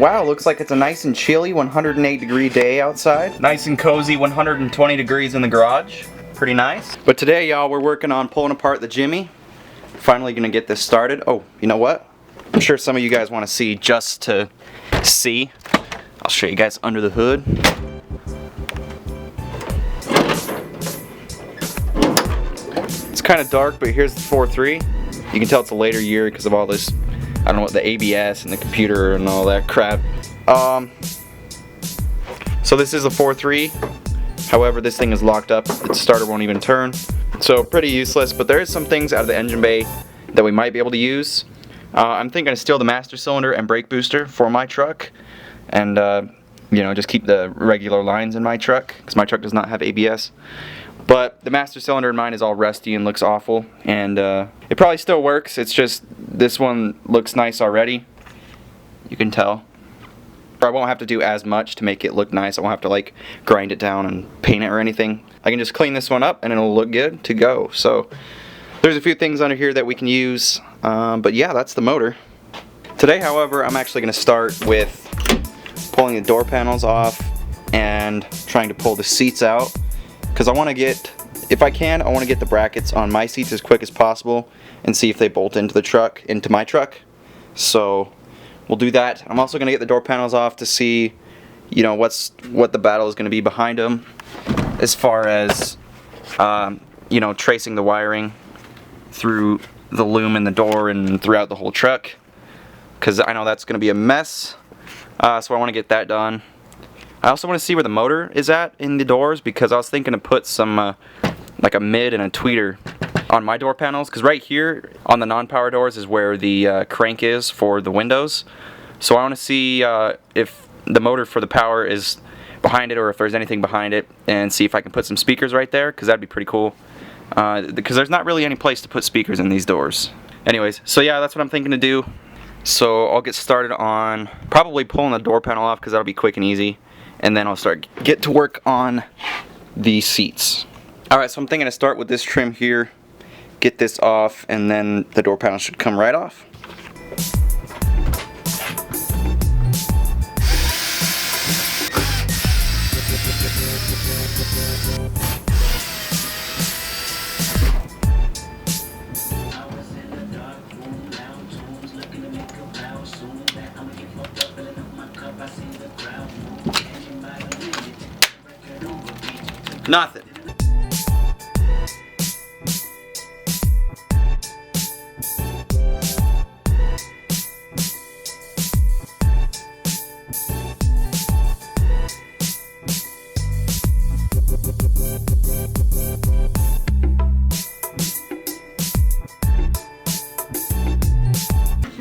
Wow, looks like it's a nice and chilly 108-degree day outside. Nice and cozy 120 degrees in the garage. Pretty nice. But today, y'all, we're working on pulling apart the Jimmy. Finally gonna get this started. Oh, you know what? I'm sure some of you guys want to see just to see. I'll show you guys under the hood. It's kind of dark, but here's the 4.3. You can tell it's a later year because of all this, I don't know what, the ABS and the computer and all that crap. So this is a 4.3. However, this thing is locked up. The starter won't even turn. So pretty useless, but there is some things out of the engine bay that we might be able to use. I'm thinking to steal the master cylinder and brake booster for my truck. And, you know, just keep the regular lines in my truck because my truck does not have ABS. But the master cylinder in mine is all rusty and looks awful, and it probably still works. It's just this one looks nice already. You can tell. I won't have to do as much to make it look nice. I won't have to like grind it down and paint it or anything. I can just clean this one up and it'll look good to go. So there's a few things under here that we can use, but yeah, that's the motor. Today, however, I'm actually going to start with pulling the door panels off and trying to pull the seats out. Because I want to get, if I can, I want to get the brackets on my seats as quick as possible and see if they bolt into the truck, into my truck. So we'll do that. I'm also going to get the door panels off to see, you know, what the battle is going to be behind them, as far as, you know, tracing the wiring through the loom in the door and throughout the whole truck. Because I know that's going to be a mess. So I want to get that done. I also want to see where the motor is at in the doors, because I was thinking to put some like a mid and a tweeter on my door panels, because right here on the non-power doors is where the crank is for the windows. So I want to see if the motor for the power is behind it or if there's anything behind it, and see if I can put some speakers right there, because that'd be pretty cool, because there's not really any place to put speakers in these doors. Anyways, so yeah, that's what I'm thinking to do. So I'll get started on probably pulling the door panel off, because that'll be quick and easy. And then I'll get to work on the seats. Alright, so I'm thinking to start with this trim here, get this off, and then the door panel should come right off. Nothing.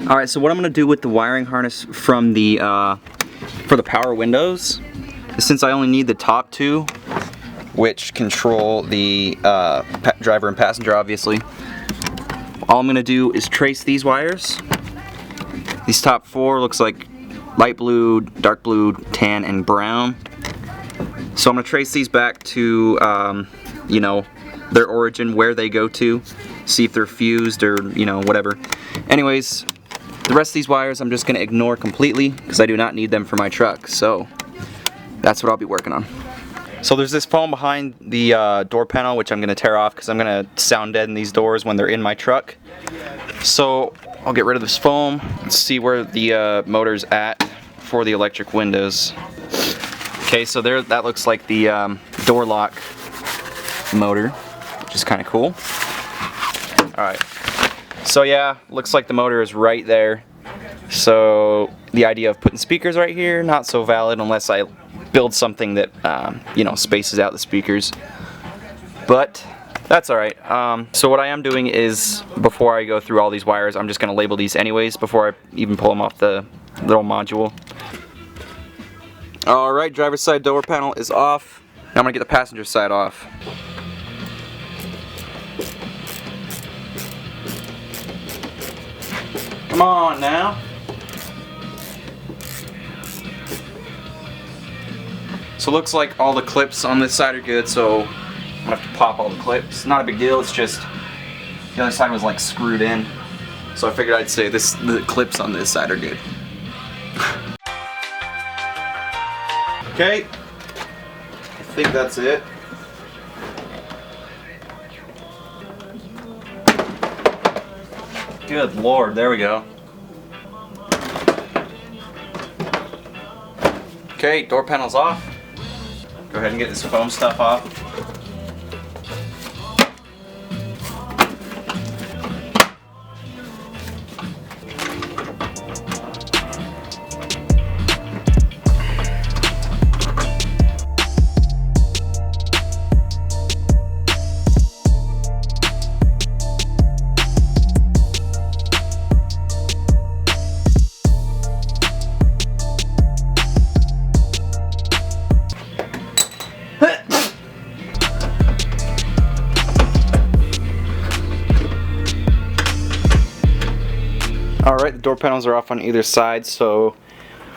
Alright, so what I'm going to do with the wiring harness from the for the power windows is, since I only need the top two, which control the driver and passenger, obviously, all I'm going to do is trace these wires. These top four looks like light blue, dark blue, tan, and brown. So I'm going to trace these back to, you know, their origin, where they go to, see if they're fused or, you know, whatever. Anyways, the rest of these wires I'm just going to ignore completely, because I do not need them for my truck. So that's what I'll be working on. So there's this foam behind the door panel, which I'm going to tear off because I'm going to sound deaden these doors when they're in my truck. So I'll get rid of this foam and see where the motor's at for the electric windows. Okay, so there, that looks like the door lock motor, which is kind of cool. Alright, so yeah, looks like the motor is right there. So the idea of putting speakers right here, not so valid unless I build something that, you know, spaces out the speakers. But that's alright. So what I am doing is, before I go through all these wires, I'm just going to label these anyways before I even pull them off the little module. Alright, driver's side door panel is off. Now I'm going to get the passenger side off. Come on now. So it looks like all the clips on this side are good, so I'm gonna have to pop all the clips. Not a big deal, it's just the other side was like screwed in. So I figured I'd say the clips on this side are good. Okay, I think that's it. Good Lord, there we go. Okay, door panel's off. Go ahead and get this foam stuff off. Alright, the door panels are off on either side, so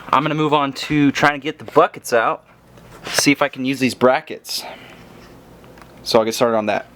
I'm going to move on to trying to get the buckets out, see if I can use these brackets. So I'll get started on that.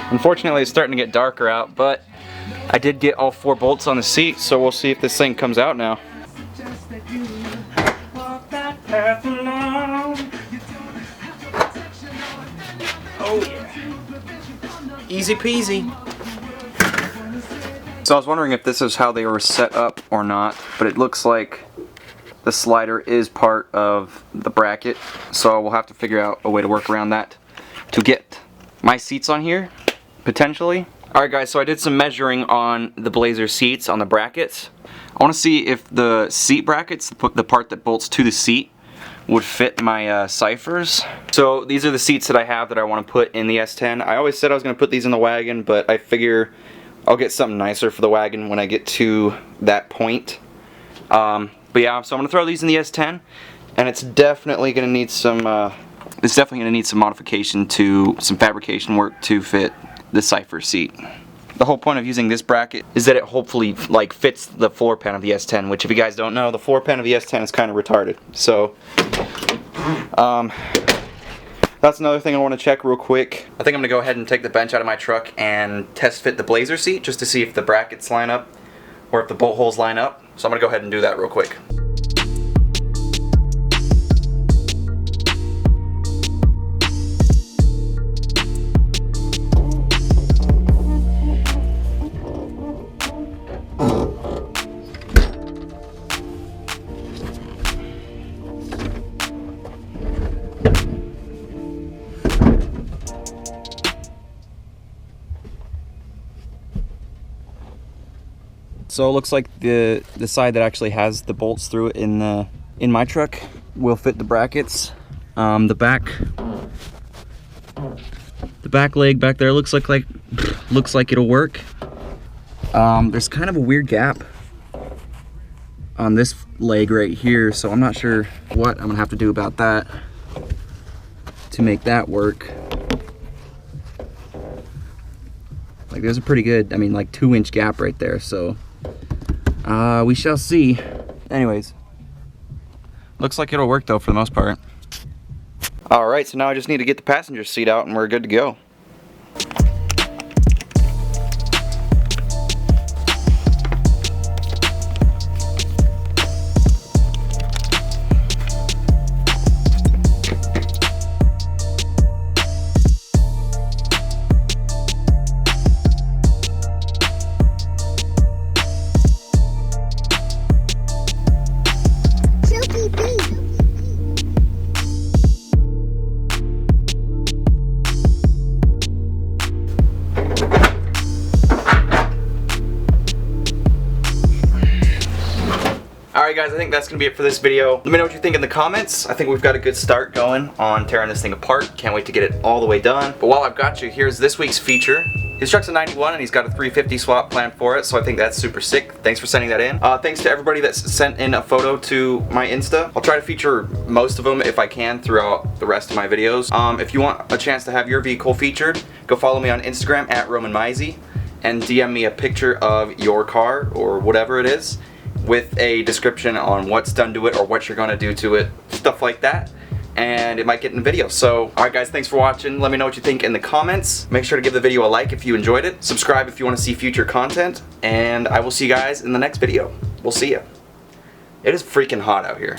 Unfortunately, it's starting to get darker out, but I did get all 4 bolts on the seat, so we'll see if this thing comes out now. Oh yeah. Easy peasy. So I was wondering if this is how they were set up or not, but it looks like the slider is part of the bracket, so we'll have to figure out a way to work around that to get my seats on here. Potentially. Alright guys, so I did some measuring on the Blazer seats on the brackets. I want to see if the seat brackets, the part that bolts to the seat, would fit my ciphers. So these are the seats that I have that I want to put in the S10. I always said I was going to put these in the wagon, but I figure I'll get something nicer for the wagon when I get to that point. But yeah, so I'm going to throw these in the S10, and it's definitely going to need some modification to some fabrication work to fit the cipher seat. The whole point of using this bracket is that it hopefully like fits the floor pan of the S10, which if you guys don't know, the floor pan of the S10 is kind of retarded. So that's another thing I want to check real quick. I think I'm gonna go ahead and take the bench out of my truck and test fit the Blazer seat just to see if the brackets line up or if the bolt holes line up. So I'm gonna go ahead and do that real quick. So it looks like the side that actually has the bolts through it in my truck will fit the brackets. The back leg back there looks like it'll work. There's kind of a weird gap on this leg right here, so I'm not sure what I'm gonna have to do about that to make that work. Like there's a pretty good, I mean like 2-inch gap right there, so we shall see. Anyways, looks like it'll work though for the most part. Alright, so now I just need to get the passenger seat out and we're good to go. Alright guys, I think that's going to be it for this video. Let me know what you think in the comments. I think we've got a good start going on tearing this thing apart. Can't wait to get it all the way done. But while I've got you, here's this week's feature. His truck's a 91 and he's got a 350 swap planned for it, so I think that's super sick. Thanks for sending that in. Thanks to everybody that's sent in a photo to my Insta. I'll try to feature most of them if I can throughout the rest of my videos. If you want a chance to have your vehicle featured, go follow me on Instagram at RomanMizey and DM me a picture of your car or whatever it is with a description on what's done to it or what you're gonna do to it, stuff like that. And it might get in the video. So, alright guys, thanks for watching. Let me know what you think in the comments. Make sure to give the video a like if you enjoyed it. Subscribe if you want to see future content. And I will see you guys in the next video. We'll see ya. It is freaking hot out here.